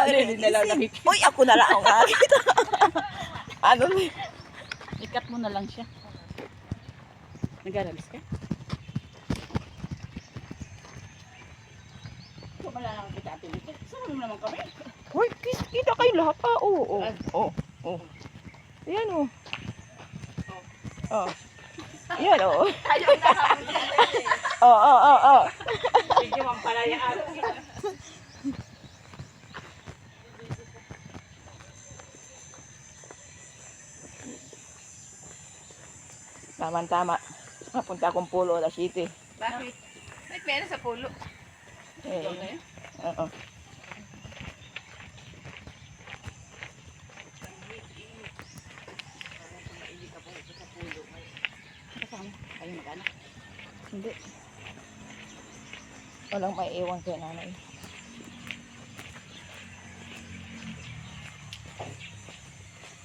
Hindi na lang nakikita. Uy, ako na lang ang nakakita. Ano? Ikat mo na lang siya. Nag-arabis ka? Ito pala lang kita atin dito. Sama mo naman kami. Uy, kita kayo lahat. Ah, oo. Ayan, oh. Oh. Ayan, oh. Ayaw na kami dito eh. Oo. Hindi man pala yung araw. Tama-tama. Mapunta akong Pulo, La City. Bakit? May pera sa pulo. Eh, oo. Kasama. Kayo mag-anak. Hindi. Walang may iwan kay nanay.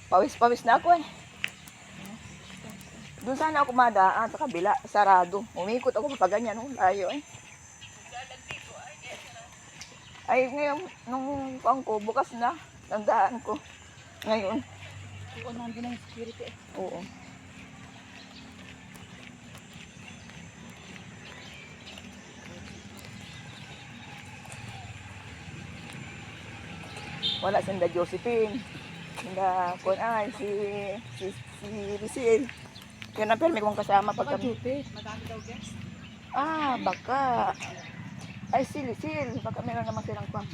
Pawis-pawis na ako eh. Doon sana ako madaan sa kabila, sarado. Umikot ako pa ganyan, no? Layo eh. Ay, ngayon, nung pangko, bukas na. Nandaan ko. Ngayon. Oo, nandun na yung security eh. Oo. Wala sinda Josephine. Sinda kun ay si Lucille. Yun ang permi kong kasama pag kami. Madami daw guest. Ah, baka. Ay, si Lucille. Baka meron naman silang pang.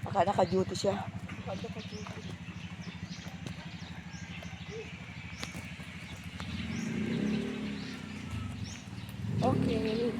Baka naka-duty siya. Okay.